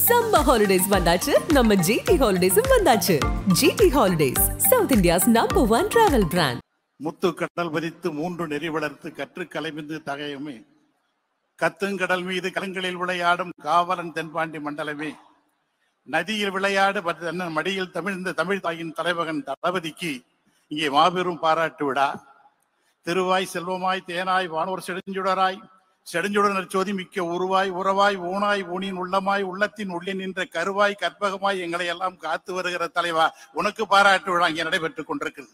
Summer holidays வந்தாச்சு, நம்ம GT Holidays வந்தாச்சு. GT Holidays, South India's #1 travel brand. முத்து கடல் வரித்து 3 நெறி வளர்த்து கற்று கலைமிந்து தகையுமே கத்துங்கடல் மீது கலங்களில் விளையாடும் காவலன் தென்பாண்டி மண்டலமே நதியில் விளையாடு மடியில் தமிழ்ந்த தமிழ் தாயின் தலைவகன் தளபதிக்கு இங்கே மாபெரும் பாராட்டு விழா. திருவாய் செல்வமாய் தேனாய் வானோர் செடுஞ்சுடராய் செடுஞ்சுடனர் சோதி மிக்க உருவாய் உறவாய் ஊனாய் ஊனின் உள்ளமாய் உள்ளத்தின் உள்ளே நின்ற கருவாய் கற்பகமாய் எங்களை எல்லாம் காத்து வருகிற தலைவா, உனக்கு பாராட்டு விழா இங்கே நடைபெற்றுக் கொண்டிருக்கிறது.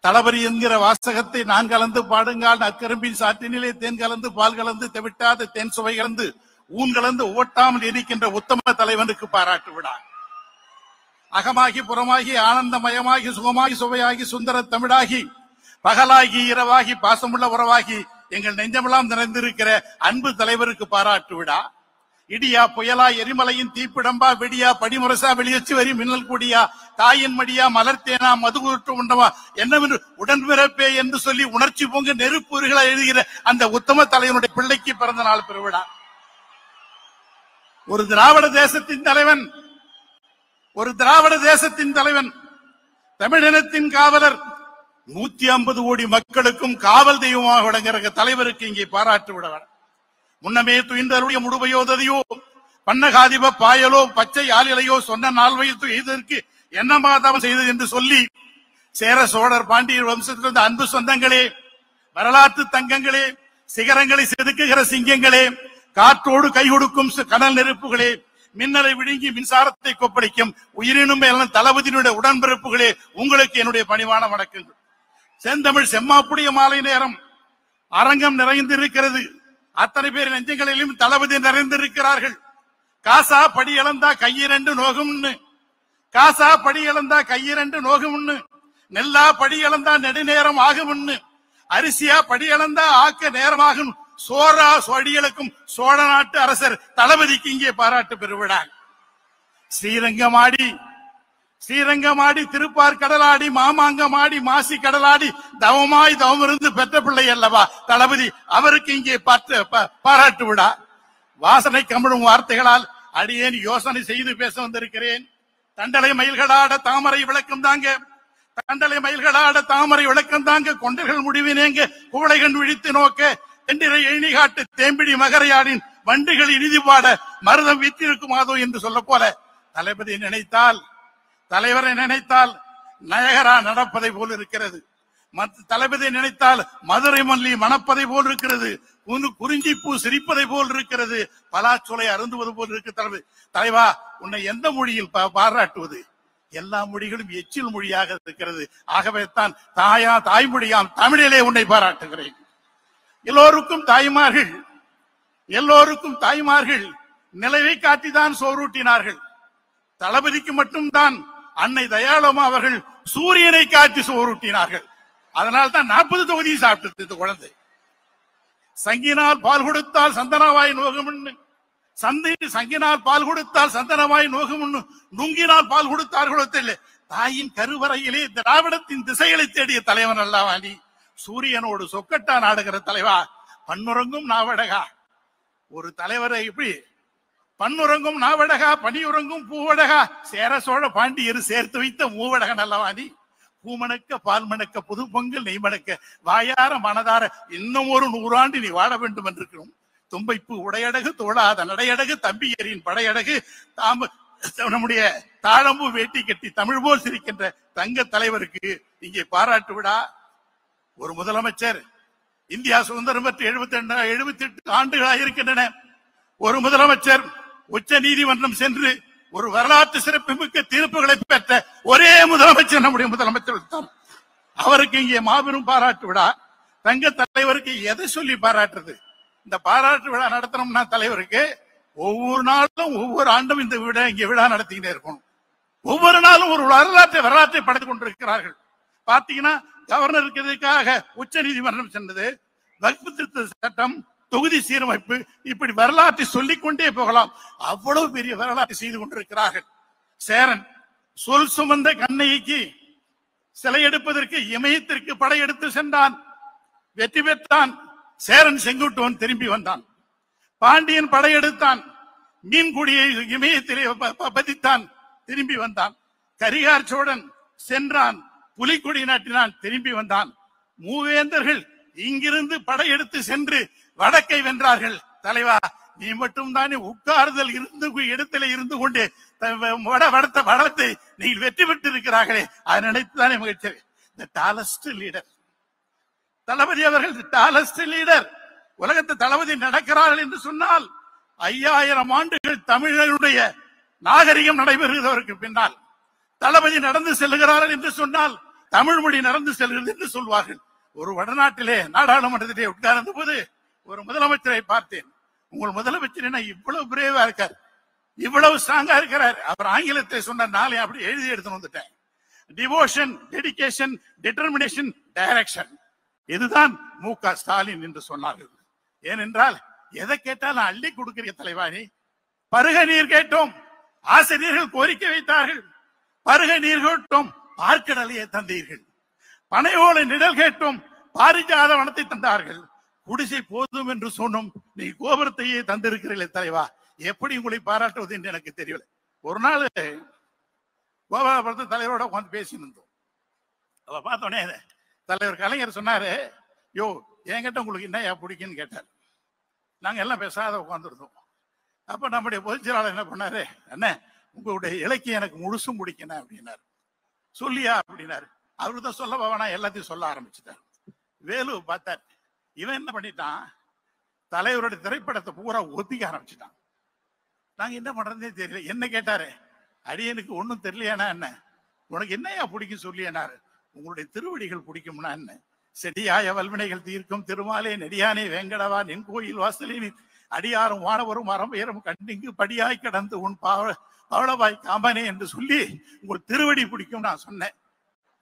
தளபதி என்கிற வாசகத்தை நான் கலந்து பாடுங்கால் நற்கரும்பின் சாற்றினிலே தேன் கலந்து பால் கலந்து தெவிட்டாத தேன் சுவை கலந்து ஊன் கலந்து ஓட்டாமல் இருக்கின்ற உத்தம தலைவனுக்கு பாராட்டு விழா. அகமாகி புறமாகி ஆனந்தமயமாகி சுகமாகி சுவையாகி சுந்தர தமிழாகி பகலாகி இரவாகி பாசமுள்ள உறவாகி எங்கள் நெஞ்சமெல்லாம் நிறைந்திருக்கிற அன்பு தலைவருக்கு பாராட்டு விழா. இடியா புயலா எரிமலையின் தீப்பிடம்பா வெடியா படிமுரசா வெளியச்சு வரி மின்னல் கூடியா தாயின் மடியா மலர்த்தேனா மதுகுற்று உண்டவா என்னவென்று உடன்பிறப்பே என்று சொல்லி உணர்ச்சி பொங்க நெருப்புகளை எழுதுகிற அந்த உத்தம தலைவனுடைய பிள்ளைக்கு பிறந்த நாள் பெருவிழா. ஒரு திராவிட தேசத்தின் தலைவன், ஒரு திராவிட தேசத்தின் தலைவன், தமிழினத்தின் காவலர், 150 கோடி மக்களுக்கும் காவல் தெய்வமாக விளங்குகிற தலைவருக்கு இங்கே பாராட்டு விட. முன்னமே துயின்றருடைய முடுவையோதையோ பன்னகாதிப பாயலோ பச்சை ஆளிலையோ சொன்ன நால்வயில் எய்ததற்கு என்ன மாதவம் செய்தது என்று சொல்லி சேர சோழர் பாண்டியர் வம்சத்திலிருந்து அன்பு சொந்தங்களே, வரலாற்று தங்கங்களே, சிகரங்களை செதுக்குகிற சிங்கங்களே, காற்றோடு கை கொடுக்கும் கடல் நெருப்புகளே, மின்னலை விழுங்கி மின்சாரத்தை கொப்பளிக்கும் உயிரினும் மேலும் தளபதியினுடைய உடன்பிறப்புகளே, உங்களுக்கு என்னுடைய பணிவான வணக்கங்கள். செந்தமிழ் செம்மாப்புடைய மாலை நேரம் அரங்கம் நிறைந்திருக்கிறது. அத்தனை பேர் நெஞ்சங்களிலும் தளபதி நிறைந்திருக்கிறார்கள். காசா படி இழந்தா கையிரண்டு நோகும்னு, காசா படி இழந்தா கையிரண்டு நோகும்னு, நெல்லா படி இழந்தா நெடுநேரம் ஆகும்னு, அரிசியா படி இழந்தா ஆக்க நேரமாகும், சோரா சொடிகளுக்கும் சோழ நாட்டு அரசர் தளபதிக்கு இங்கே பாராட்டு பெறுவிடா. ஸ்ரீரங்கமாடி திருப்பார் கடலாடி மாமாங்கமாடி மாசி கடலாடி தவமாய் தவமிருந்து பெற்ற பிள்ளை அல்லவா தளபதி, அவருக்கு இங்கே பாராட்டு விடா. வாசனை கமிழும் வார்த்தைகளால் அடியேன் யோசனை செய்து பேச வந்திருக்கிறேன். தண்டலை மயில்களாட தாமரை விளக்கம் தாங்க, தண்டலை மயில்களாட தாமரை விளக்கம் தாங்க, கொண்டர்கள் முடிவினேங்க குவளைகண் விழித்து நோக்க தெண்டிரை எண்ணி காட்டு தேம்பிடி மகரையாடின் வண்டுகள் இனிதி பாட மருதம் வித்திருக்குமாதோ என்று சொல்ல போல தளபதி நினைத்தால், தலைவரை நினைத்தால் நயகரா நடப்பதை போல் இருக்கிறது. தளபதி நினைத்தால் மதுரை மல்லி மணப்பதை போல் இருக்கிறது, குறிஞ்சி பூ சிரிப்பதை போல் இருக்கிறது, பலாச்சோலை அருந்துவது போல் இருக்கு. தலைவா, உன்னை எந்த மொழியில் பாராட்டுவது? எல்லா மொழிகளும் எச்சில் மொழியாக இருக்கிறது. ஆகவே தான் தாய்மொழியாம் தமிழிலே உன்னை பாராட்டுகிறேன். எல்லோருக்கும் தாய்மார்கள் நிலவை காட்டிதான் சோறூட்டினார்கள். தளபதிக்கு மட்டும்தான் அன்னை தயாளமா அவர்கள் சூரியனை காட்டி சோறூட்டினார்கள். அதனால் தான் 40 தொகுதியை சாப்பிட்டது இந்த குழந்தை. சங்கினால் பால் கொடுத்தால் சந்தனவாய் நோகும்னு, சங்கினால் பால் கொடுத்தால் சந்தனவாய் நோகும்னு, நுங்கினால் பால் கொடுத்தார்களோ தெரியல. தாயின் கருவறையிலே திராவிடத்தின் திசைகளை தேடிய தலைவன் அல்லவா நீ? சூரியனோடு சொக்கட்டா நாடுகிற தலைவா, பன்னுறங்கும் நாவடகா. ஒரு தலைவரை இப்படி பன்னுறங்கும் நாவடகா பனியுறங்கும் பூவடகா சேர சோழ பாண்டியர் சேர்த்து வைத்த மூவடக நல்லவாதி. பூமணக்க பால் மணக்க புது பொங்கல் நெய் மணக்க வாயார மனதார இன்னும் ஒரு 100 ஆண்டு நீ வாழ வேண்டும் என்றிருக்கிறோம். தும்பைப்பு உடையடகு தோளாத நடையடகு தம்பியரின் படையடகு நம்முடைய தாழம்பு வேட்டி கட்டி தமிழ் போல் சிரிக்கின்ற தங்க தலைவருக்கு இங்கே பாராட்டு விடா. ஒரு முதலமைச்சர், இந்தியா சுதந்திரம் பெற்று 78 ஆண்டுகளாக இருக்கின்றன. ஒரு முதலமைச்சர் உச்ச நீதிமன்றம் சென்று ஒரு வரலாற்று சிறப்புமிக்க தீர்ப்புகளை பெற்ற ஒரே முதலமைச்சர் நம்முடைய முதலமைச்சர் தான். அவருக்கு இங்கே மாபெரும் பாராட்டு விழா. தங்க தலைவருக்கு எதை சொல்லி பாராட்டுறது? இந்த பாராட்டு விழா நடத்தணும்னா தலைவருக்கு ஒவ்வொரு நாளும் ஒவ்வொரு ஆண்டும் இந்த விழா நடத்திக்கிட்டே இருக்கணும். ஒவ்வொரு நாளும் ஒரு வரலாற்றை படைத்துக் கொண்டிருக்கிறார்கள். பாத்தீங்கன்னா கவர்னர் இருக்கிறதுக்காக உச்ச நீதிமன்றம் சென்றது, வக்ஃபு திருத்த சட்டம், தொகுதி சீரமைப்பு, இப்படி வரலாற்றை சொல்லிக் கொண்டே போகலாம். அவ்வளவு பெரிய வரலாற்றை செய்து கொண்டிருக்கிறார்கள். சேரன் சொல் சுமந்த கண்ணைக்கு சிலை எடுப்பதற்கு இமயத்திற்கு படையெடுத்து சென்றான், வெற்றி பெற்றான். சேரன் செங்குட்டுவன் திரும்பி வந்தான். பாண்டியன் படையெடுத்தான், மீன்குடியை இமயத்திலே பதித்தான், திரும்பி வந்தான். கரிகார் சோழன் சென்றான், புலிக்குடி நாட்டினான், திரும்பி வந்தான். மூவேந்தர்கள் இங்கிருந்து படையெடுத்து சென்று வடக்கை வென்றார்கள். தலைவா, நீ மட்டும் தானே உட்கார்தல் இடத்துல இருந்து கொண்டு வடத்தை நீங்கள் வெற்றி பெற்று இருக்கிறார்களே, அதை நினைத்துதானே மகிழ்ச்சி. The tallest leader தளபதி அவர்கள், டாலஸ்ட் லீடர். உலகத்து தளபதி நடக்கிறார்கள் என்று சொன்னால் 5000 ஆண்டுகள் தமிழருடைய நாகரிகம் நடைபெறுகிறதற்கு பின்னால் தளபதி நடந்து செல்கிறார்கள் என்று சொன்னால் தமிழ் மொழி நடந்து செல்கிறது என்று சொல்வார்கள். ஒரு வடநாட்டிலே நாடாளுமன்றத்திலே உட்கார்ந்த போது ஒரு முதலமைச்சரை பார்த்தேன். உங்கள் முதலமைச்சர் என்ன இவ்வளவு பிரேவா இருக்கார், இவ்வளவு ஸ்ட்ராங்கா இருக்கிறார். அவர் ஆங்கிலத்தை சொன்ன நாளே அப்படி எழுதி எடுத்து வந்துட்டேன். டிவோஷன், டெடிகேஷன், டிட்டர்மினேஷன், டைரக்ஷன், இதுதான் மு.க. ஸ்டாலின் என்று சொன்னார்கள். ஏனென்றால் எதை கேட்டாலும் அள்ளி கொடுக்கிற தலைவாணி. பருக நீர் கேட்டோம், ஆசிரியர்கள் கோரிக்கை வைத்தார்கள். பருக நீர் கேட்டோம், பார்க்கடலையே தந்தீர்கள். பனையோலை நிழல் கேட்டோம், பாரிஜாத வனத்தை தந்தார்கள். குடிசை போதும் என்று சொன்னோம், நீ கோபுரத்தையே தந்திருக்கிறீர்களே தலைவா, எப்படி உங்களை பாராட்டுவது என்று எனக்கு தெரியல. ஒரு நாள் கோபாலபுரத்து தலைவரோட உட்காந்து பேசியிருந்தோம். அவ பார்த்தோன்னே தலைவர் கலைஞர் சொன்னாரு, யோ என்கிட்ட உங்களுக்கு என்ன பிடிக்குன்னு கேட்டார். நாங்க எல்லாம் பேசாத உட்காந்துருந்தோம். அப்ப நம்முடைய பொதுச்செயலாளர் என்ன பண்ணாரு, அண்ணே உங்களுடைய இலக்கியம் எனக்கு முழுசும் பிடிக்கணும் அப்படின்னாரு. சொல்லியா அப்படின்னாரு. அவரு தான் சொல்ல போவானா எல்லாத்தையும் சொல்ல ஆரம்பிச்சுட்டார். வேலு பார்த்தார், இவன் என்ன பண்ணிட்டான், தலைவருடைய திரைப்படத்தை பூரா ஒத்திக்க ஆரம்பிச்சுட்டான். நாங்க என்ன பண்றதே தெரியல. என்ன கேட்டாரு, அடியனுக்கு ஒன்னும் தெரியலையானா என்ன, உனக்கு என்னையா பிடிக்கும் சொல்லியனாரு. உங்களுடைய திருவடிகள் பிடிக்கும்னா என்ன, செடியாய வல்வினைகள் தீர்க்கும் திருமாலே நெடியானே வேங்கடவா நின் கோயில் வாசலில் அடியாரும் வானவரும் அறம்பெயரும் கண்டிங்கு படியாய் கடந்து உன் பவளவாய் காம்பனே என்று சொல்லி உங்கள் திருவடி பிடிக்கும் நான் சொன்னேன்.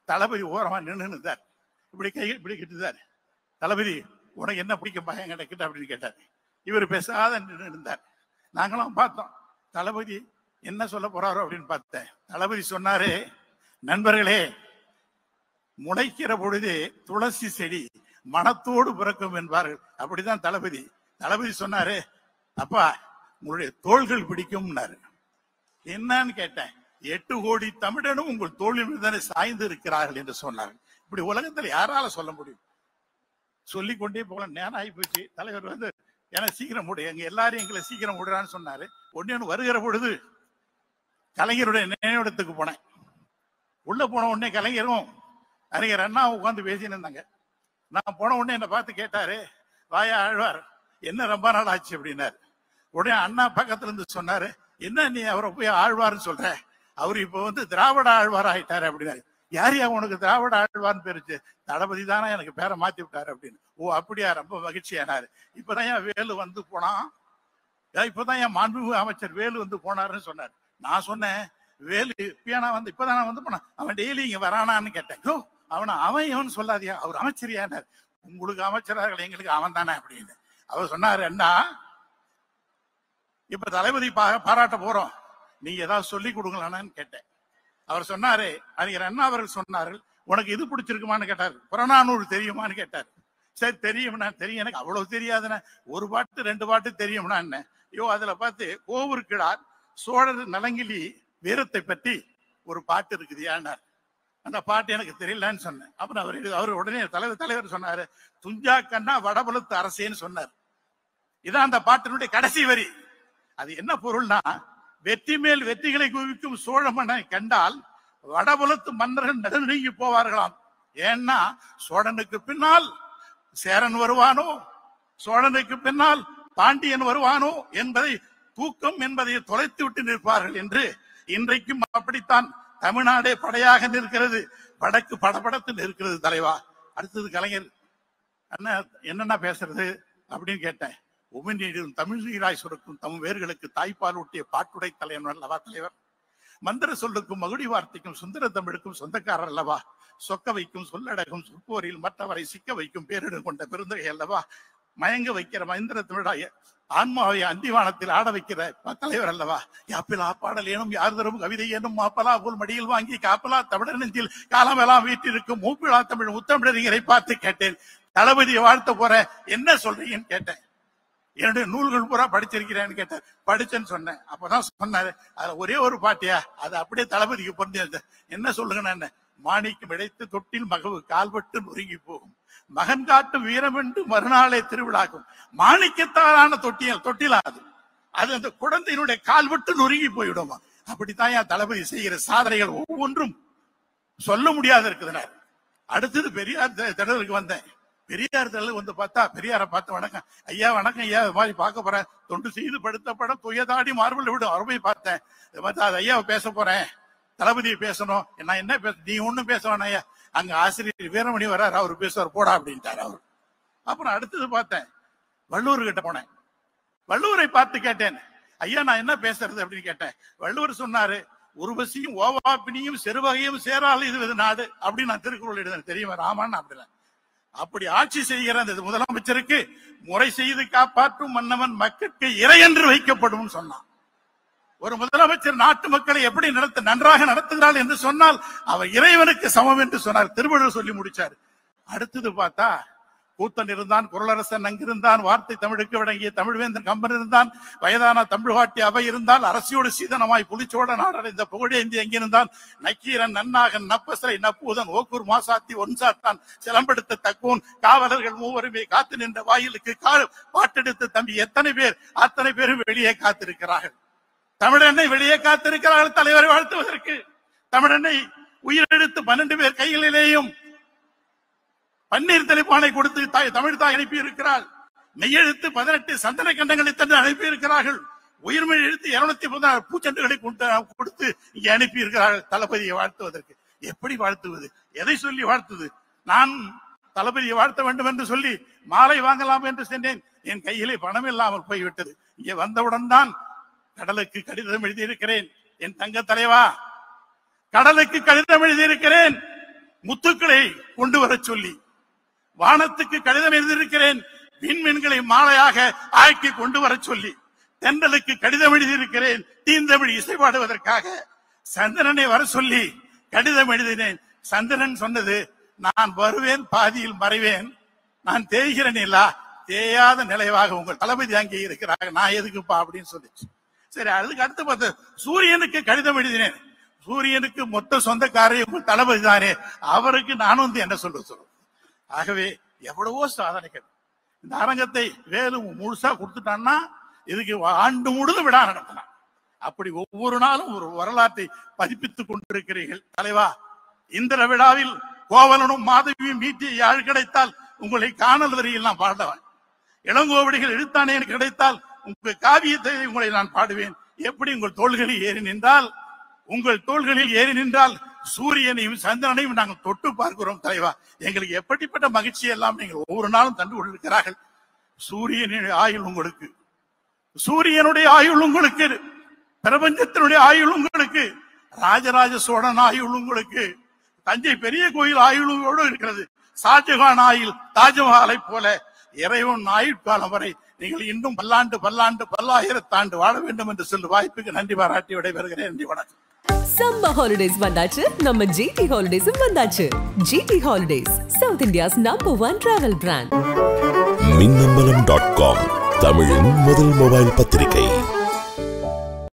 தளபதி ஓரமா நின்றுதார், இப்படி கைகள் இப்படி கிட்டுதார். தளபதி உனக்கு என்ன பிடிக்கும் பயம் கிட்ட அப்படின்னு கேட்டார். இவர் பேசாத நின்று இருந்தார். நாங்களும் பார்த்தோம் தளபதி என்ன சொல்ல போறாரோ அப்படின்னு பார்த்தேன். தளபதி சொன்னாரு, நண்பர்களே, முளைக்கிற பொழுதே துளசி செடி மனத்தோடு பிறக்கும் என்பார்கள். அப்படிதான் தளபதி. தளபதி சொன்னாரு, அப்பா உங்களுடைய தோள்கள் பிடிக்கும்னாரு. என்னன்னு கேட்டேன். 8 கோடி தமிழனும் உங்கள் தோளில் தானே சாய்ந்து இருக்கிறார்கள் என்று சொன்னார்கள். இப்படி உலகத்தில் யாரால சொல்ல முடியும்? சொல்லிக்கொண்டே போல நேரம் ஆகி போச்சு. தலைவர் வந்து ஏன்னா சீக்கிரம் முடி, எங்க எல்லாரும் எங்களை சீக்கிரம் விடுறான்னு சொன்னாரு. ஒன்னு வருகிற பொழுது கலைஞருடைய நினைவிடத்துக்கு போனேன். உள்ள போன உடனே கலைஞரும் அறிஞர் அண்ணா உட்காந்து பேசின்னு இருந்தாங்க. நான் போன உடனே என்னை பார்த்து கேட்டாரு, வாயா ஆழ்வார், என்ன ரொம்ப நாள் ஆச்சு அப்படின்னாரு. உடனே அண்ணா பக்கத்துல இருந்து சொன்னாரு, என்ன நீ அவரை போய் ஆழ்வார்னு சொல்ற, அவரு இப்ப வந்து திராவிட ஆழ்வார் ஆயிட்டாரு அப்படின்னாரு. யாரையா உனக்கு திராவிட ஆழ்வார்னு பேருச்சு? தளபதி தானே எனக்கு பேரை மாத்தி விட்டாரு அப்படின்னு. ஓ அப்படியா, ரொம்ப மகிழ்ச்சியானாரு. இப்பதான் என் வேலு வந்து போனான், இப்பதான் என் மாண்புமிகு அமைச்சர் வேலு வந்து போனாருன்னு சொன்னாரு. நான் சொன்னேன், வேலு இப்பயானா வந்து இப்பதான் வந்து போனான், அவன் டெய்லி இங்க வரானான்னு கேட்டேன். யோ அவன் இவன் சொல்லாதியா, அவர் அமைச்சரியானார். உங்களுக்கு அமைச்சராக எங்களுக்கு அவன் தானே அப்படின்னு. அவர் சொன்னாரு, அண்ணா இப்ப தளபதி பாராட்ட போறோம், நீங்க ஏதாவது சொல்லி கொடுங்களான்னு கேட்டேன். அவர் சொன்னாரு, அறிஞர் அண்ணா அவர்கள் சொன்னார்கள், உனக்கு இது பிடிச்சிருக்குமான்னு கேட்டார். புறநானூறு தெரியுமான்னு கேட்டார். சரி தெரியும்னா. தெரியும், எனக்கு அவ்வளவு தெரியாதுன்னா, ஒரு பாட்டு 2 பாட்டு தெரியும்னா என்ன. ஐயோ அதுல பார்த்து கோவூர்கிழார் சோழர் நலங்கிலி வீரத்தை பற்றி ஒரு பாட்டு இருக்குது யான்னார். அந்த பாட்டு எனக்கு தெரியலன்னு சொன்னேன். அப்புறம் அவர் உடனே தலைவர் சொன்னாரு, துஞ்சா கண்ணா வடபுலத்து அரசேன்னு சொன்னார். இதான் அந்த பாட்டினுடைய கடைசி வரி. அது என்ன பொருள்னா, வெற்றி மேல் வெற்றிகளை குவிக்கும் சோழ மன்னனை கண்டால் வடபுலத்து மன்னர்கள் நடுநீங்கி போவார்களாம். ஏன்னா சோழனுக்கு பின்னால் சேரன் வருவானோ, சோழனுக்கு பின்னால் பாண்டியன் வருவானோ என்பதை, தூக்கம் என்பதை தொலைத்து விட்டு நிற்பார்கள் என்று. இன்றைக்கும் அப்படித்தான் தமிழ்நாடே படையாக நிற்கிறது, வடக்கு படபடத்து நிற்கிறது தலைவா. அடுத்தது கலைஞர் அண்ணா என்னென்ன பேசுறது அப்படின்னு கேட்டேன். உமிழ்நீரும் தமிழ் நீராய் சுரக்கும் தம் வேர்களுக்கு தாய்ப்பால் ஊட்டிய பாட்டுடை தலைவன் அல்லவா தலைவர். மந்திர சொல்லுக்கும் மகுடி வார்த்தைக்கும் சுந்தர தமிழுக்கும் சொந்தக்காரர் அல்லவா. சொக்க வைக்கும் சொல்லடகும் சொற்போரில் மற்றவரை சிக்க வைக்கும் பேரிடு கொண்ட பெருந்தகை அல்லவா. மயங்க வைக்கிற மந்திர தமிழாய ஆன்மாவை அந்திவானத்தில் ஆட வைக்கிற தலைவர் அல்லவா. யாப்பிலா பாடல் ஏனும் யார் தரும் கவிதை ஏனும் மாப்பலா போல் மடியில் வாங்கி காப்பலா தமிழர் நெஞ்சில் காலமெல்லாம் வீட்டிற்கும் மூப்பிலா தமிழ் முத்தமிழறிஞரை பார்த்து கேட்டேன், தளபதியை வாழ்த்த போற என்ன சொல்றீங்கன்னு கேட்டேன். என்னுடைய நூல்கள் பூரா படிச்சிருக்கிறேன்னு கேட்டார். படிச்சேன்னு சொன்னேன். அப்பதான் சொன்னாரு, அதுல ஒரே ஒரு பாட்டியா, அது அப்படியே தளபதிக்கு பொருந்த. என்ன சொல்லுங்க, என்ன மாணிக்கம் இடைத்து தொட்டில் மகவு கால்பட்டு நொறுங்கி போகும், மகன் காட்டும் வீரம் என்று மறுநாளே திருவிழாக்கும். மாணிக்கத்தாலான தொட்டிலா அது அந்த குழந்தையினுடைய கால்பட்டு நொறுங்கி போயிடுமா. அப்படித்தான் என் தளபதி செய்கிற சாதனைகள் ஒவ்வொன்றும் சொல்ல முடியாது இருக்குதுனார். அடுத்தது பெரியார் திடலுக்கு வந்தேன். பெரியார் திடலுக்கு வந்து பார்த்தா, பெரியாரை பார்த்து வணக்கம் ஐயா, வணக்கம் ஐயா, இது மாதிரி பார்க்க போறேன், தொண்டு செய்து படுத்த படம் துயதாடி மார்பில் விடும் அருமை பார்த்தேன். இது பார்த்தா அது ஐயாவை பேச போறேன், தளபதியை பேசணும். நான் என்ன பேச, நீ ஒண்ணும் பேச வேணாம் ஐயா, அங்க ஆசிரியர் வீரமணி வர்றாரு, அவர் பேசுவார் போடா அப்படின்ட்டார் அவர். அப்புறம் அடுத்தது பார்த்தேன், வள்ளுவர் கிட்ட போனேன். வள்ளுவரை பார்த்து கேட்டேன், ஐயா நான் என்ன பேசுறது அப்படின்னு கேட்டேன். வள்ளுவர் சொன்னாரு, உருவசியும் ஓவாப்பினியும் செருவகையும் சேரால் இது நாடு அப்படின்னு நான் திருக்குறள் எழுதினேன். தெரியுமா ராமான்னு? அப்படின்னா அப்படி ஆட்சி செய்கிற அந்த முதலமைச்சருக்கு முறை செய்து காப்பாற்றும் மன்னவன் மக்களுக்கு இறை என்று வைக்கப்படும் சொன்னான். ஒரு முதலமைச்சர் நாட்டு மக்களை எப்படி நன்றாக நடத்துகிறாள் என்று சொன்னால் அவர் இறைவனுக்கு சமம் என்று சொன்னார். திருவள்ளுவர் சொல்லி முடிச்சார். அடுத்தது பார்த்தா, கூத்தன் இருந்தான், குரலரசன் அங்கிருந்தான், வார்த்தை தமிழுக்கு வழங்கிய தமிழ்வேந்தன் கம்பன் இருந்தான், வயதான தமிழ்காட்டி அவை இருந்தால், அரசியோடு சீதனமாய் புலிச்சோட நாடடைந்த புகழேந்தி எங்கிருந்தான், நக்கீரன் நன்னாகன் நப்பசரை நப்பூதன் ஓக்கூர் மாசாத்தி ஒன்சாத்தான் சிலம்பெடுத்த தக்கூன் காவலர்கள் மூவருமே காத்து நின்ற வாயிலுக்கு பாட்டெடுத்த தம்பி எத்தனை பேர், அத்தனை பேரும் வெளியே காத்திருக்கிறார்கள். தமிழெண்ணை வெளியே காத்திருக்கிறார்கள் தலைவரை வாழ்த்துவதற்கு. தமிழெண்ணை உயிரெழுத்து 12 பேர் கைகளிலேயும் பன்னீர் தெளிப்பானை கொடுத்து தமிழ் தாய் அனுப்பி இருக்கிறாள். மெய்யெழுத்து 18 சந்தன கண்டங்களை தந்து அனுப்பி இருக்கிறார்கள். உயிர்மெய் எழுத்து 216 பூச்செண்டுகளை கொடுத்து இங்கே அனுப்பி இருக்கிறார்கள் தளபதியை வாழ்த்துவதற்கு. எப்படி வாழ்த்துவது, எதை சொல்லி வாழ்த்துவது? நான் தளபதியை வாழ்த்த வேண்டும் என்று சொல்லி மாலை வாங்கலாம் என்று சென்றேன். என் கையிலே பணம் இல்லாமல் போய்விட்டது. இங்கே வந்தவுடன் தான் கடலுக்கு கடிதம் எழுதியிருக்கிறேன். என் தங்க தலைவா, கடலுக்கு கடிதம் எழுதியிருக்கிறேன், முத்துக்களை கொண்டு வர சொல்லி. வானத்துக்கு கடிதம் எழுதியிருக்கிறேன், விண்மீன்களை மாலையாக ஆக்கி கொண்டு வர சொல்லி. தென்றலுக்கு கடிதம் எழுதியிருக்கிறேன், தீந்தமிழ் இசை பாடுவதற்காக. சந்திரனை வர சொல்லி கடிதம் எழுதினேன். சந்திரன் சொன்னது, நான் வருவேன், பாதியில் மறைவேன், நான் தேய்கிறேன் இல்லா, தேயாத நிலைவாக உங்கள் தளபதி அங்கே இருக்கிறாங்க, நான் எதுக்குப்பா அப்படின்னு சொல்லிச்சு. சரி, அதுக்கு அடுத்து பார்த்து சூரியனுக்கு கடிதம் எழுதினேன். சூரியனுக்கு மொத்த சொந்தக்காரரை உங்கள் தளபதி தானே, அவருக்கு நானும் வந்து என்ன சொல்றேன். ஆகவே எவ்வளவோ சாதனைகள். இந்த அரங்கத்தை வேலு முழுசா கொடுத்துட்டான்னா இதுக்கு ஆண்டு முழுதும் விழா நடத்தலாம். அப்படி ஒவ்வொரு நாளும் ஒரு வரலாற்றை பதிப்பித்துக் கொண்டிருக்கிறீர்கள் தலைவா. இந்த விழாவில் கோவலனும் மாதவியும் மீட்டிய யாழ் கிடைத்தால் உங்களை காணல் வரியில் நான் பாடுவேன். இளங்கோவடிகள் எழுத்தானே கிடைத்தால் உங்கள் காவியத்தை உங்களை நான் பாடுவேன். எப்படி உங்கள் தோள்களில் ஏறி நின்றால், உங்கள் தோள்களில் ஏறி நின்றால் சூரியனையும் சந்திரனையும் நாங்கள் தொட்டு பார்க்கிறோம் தலைவா. எங்களுக்கு எப்படிப்பட்ட மகிழ்ச்சி எல்லாம் நீங்கள் ஒவ்வொரு நாளும் தந்து கொண்டிருக்கிறார்கள். சூரியனுடைய ஆயுள் உங்களுக்கு, சூரியனுடைய ஆயுள் உங்களுக்கு, பிரபஞ்சத்தினுடைய ஆயுள் உங்களுக்கு, ராஜராஜ சோழன் ஆயுள் உங்களுக்கு, தஞ்சை பெரிய கோயில் ஆயுளோடு இருக்கிறது. ஷாஜகான் ஆயுள் தாஜ்மஹாலை போல இறைவன் ஆயுட்காலம் வரை நீங்கள் இன்னும் பல்லாண்டு பல்லாயிரத்தாண்டு வாழ வேண்டும் என்று சொல்லும் வாய்ப்புக்கு நன்றி பாராட்டி விடைபெறுகிறேன். நன்றி, வணக்கம். சம்மர் ஹாலிடேஸ் வந்தாச்சு, நம்ம ஜிடி ஹாலிடேஸும் வந்தாச்சு. GT holidays, south India's #1 travel brand. மின்னம்பலம்.com, தமிழின் முதல் மொபைல் பத்திரிகை.